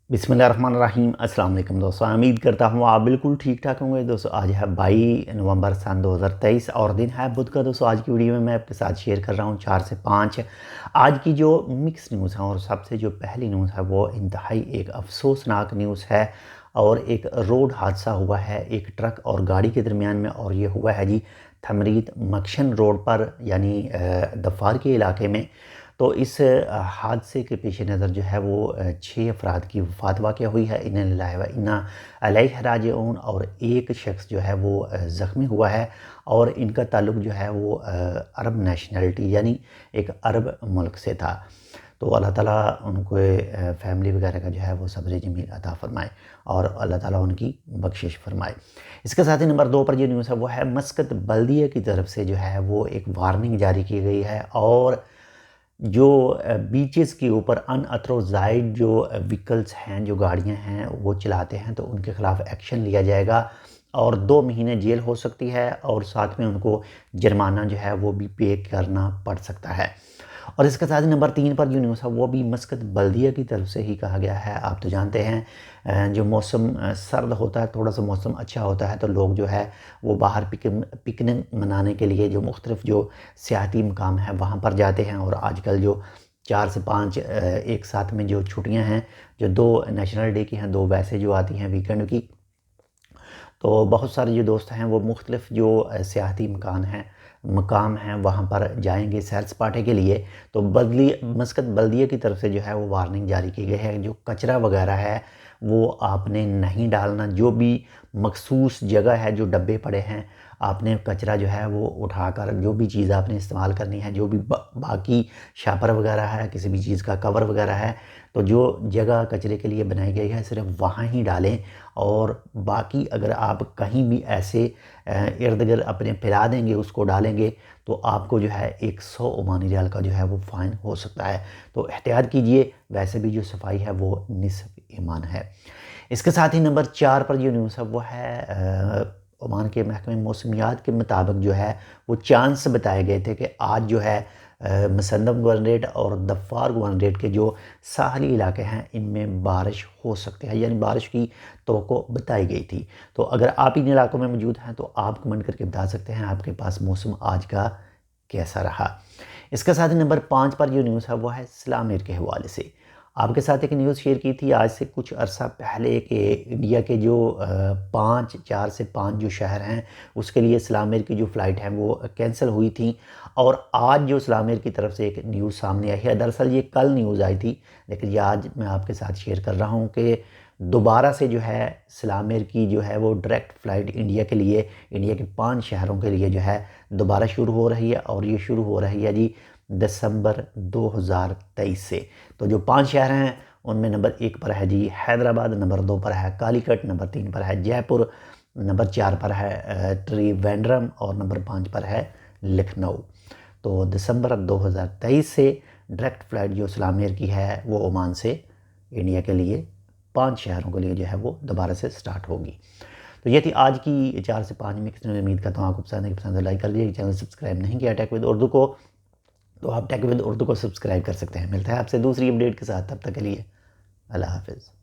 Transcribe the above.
बिस्मिल्लाहिर्रहमानिर्रहीम। अस्सलाम वालेकुम दोस्तों, उम्मीद करता हूँ आप बिल्कुल ठीक ठाक होंगे। दोस्तों आज है 22 नवंबर सन 2023 और दिन है बुध का। दोस्तों आज की वीडियो में मैं आपके साथ शेयर कर रहा हूँ 4 से 5 आज की जो मिक्स न्यूज़ है। और सबसे जो पहली न्यूज़ है वो इंतहाई एक अफसोसनाक न्यूज़ है और एक रोड हादसा हुआ है एक ट्रक और गाड़ी के दरमियान में। और ये हुआ है जी थमरीत मक्शन रोड पर, यानी दफार के इलाके में। तो इस हादसे के पेश नज़र जो है वो 6 अफराद की वफ़ात वाक़या हुई है। इन्ना अलैहि राजिऊन। और एक शख्स जो है वो ज़ख्मी हुआ है और इनका ताल्लुक़ जो है वो अरब नेशनलिटी यानी एक अरब मुल्क से था। तो अल्लाह ताला उनको फैमिली वगैरह का जो है वो सब्र जमील अता फ़रमाए और अल्लाह ताला उनकी बख्शिश फरमाए। इसके साथ ही नंबर 2 पर जो न्यूज़ है वो है मस्कत बल्दिया की तरफ से जो है वो एक वार्निंग जारी की गई है। और जो बीचेस के ऊपर अनअथोराइज्ड जो व्हीकल्स हैं, जो गाड़ियां हैं वो चलाते हैं, तो उनके ख़िलाफ़ एक्शन लिया जाएगा और 2 महीने जेल हो सकती है और साथ में उनको जुर्माना जो है वो भी पे करना पड़ सकता है। और इसके साथ ही नंबर 3 पर जो न्यूज़ है वो भी मस्कत बल्दिया की तरफ से ही कहा गया है। आप तो जानते हैं जो मौसम सर्द होता है, थोड़ा सा मौसम अच्छा होता है, तो लोग जो है वो बाहर पिकनिक मनाने के लिए जो मुख्तलिफ जो सियाहती मकाम है वहाँ पर जाते हैं। और आजकल जो 4 से 5 एक साथ में जो छुट्टियाँ हैं, जो 2 नेशनल डे की हैं, 2 वैसे जो आती हैं वीकेंड की, तो बहुत सारे जो दोस्त हैं वो मुख्तलिफ जो सियाहती मकाम हैं वहाँ पर जाएंगे सैर सपाटे के लिए। तो मस्कत बल्दिया की तरफ से जो है वो वार्निंग जारी की गई है। जो कचरा वगैरह है वो आपने नहीं डालना। जो भी मखसूस जगह है, जो डब्बे पड़े हैं, आपने कचरा जो है वो उठाकर जो भी चीज़ आपने इस्तेमाल करनी है, जो भी बाकी शापर वगैरह है, किसी भी चीज़ का कवर वगैरह है, तो जो जगह कचरे के लिए बनाई गई है सिर्फ वहाँ ही डालें। और बाकी अगर आप कहीं भी ऐसे इर्द गिर्द अपने फैला देंगे, उसको डालेंगे, तो आपको जो है 100 ओमानी रियाल का जो है वो फ़ाइन हो सकता है। तो एहतियात कीजिए, वैसे भी जो सफाई है वो निस्फ ईमान है। इसके साथ ही नंबर 4 पर जो न्यूज़ है वो है ओमान के महकमे मौसमियात के मुताबिक जो है वो चांस बताए गए थे कि आज जो है मसंदम गवर्नरेट और दफ़ार गवर्नरेट के जो साहली इलाके हैं इनमें बारिश हो सकती है, यानी बारिश की तवक्को बताई गई थी। तो अगर आप इन इलाकों में मौजूद हैं तो आप कमेंट करके बता सकते हैं आपके पास मौसम आज का कैसा रहा। इसके साथ ही नंबर 5 पर जो न्यूज़ है वो है इस्लामियर के हवाले से। आपके साथ एक न्यूज़ शेयर की थी आज से कुछ अरसा पहले कि इंडिया के जो 4 से 5 जो शहर हैं उसके लिए इस्लामियर की जो फ़्लाइट है वो कैंसिल हुई थी। और आज जो इस्लामियर की तरफ से एक न्यूज़ सामने आई है, दरअसल ये कल न्यूज़ आई थी लेकिन ये आज मैं आपके साथ शेयर कर रहा हूँ कि दोबारा से जो है इस्लामियर की जो है वो डायरेक्ट फ़्लाइट इंडिया के लिए, इंडिया के 5 शहरों के लिए जो है दोबारा शुरू हो रही है। और ये शुरू हो रही है जी दिसंबर 2023 से। तो जो 5 शहर हैं उनमें नंबर 1 पर है जी हैदराबाद, नंबर 2 पर है कालीकट, नंबर 3 पर है जयपुर, नंबर 4 पर है त्रिवेंद्रम और नंबर 5 पर है लखनऊ। तो दिसंबर 2023 से डायरेक्ट फ़्लाइट जो इस्लामियर की है वो ओमान से इंडिया के लिए 5 शहरों के लिए जो है वो दोबारा से स्टार्ट होगी। तो ये थी आज की 4 से 5 मिक्स न्यूज़। उम्मीद करता हूँ आपको पसंद है, पसंद है लाइक कर दीजिए। चैनल सब्सक्राइब नहीं किया टेक विद उर्दू को तो आप टेक विद उर्दू को सब्सक्राइब कर सकते हैं। मिलता है आपसे दूसरी अपडेट के साथ, तब तक के लिए अल्लाह हाफ़िज़।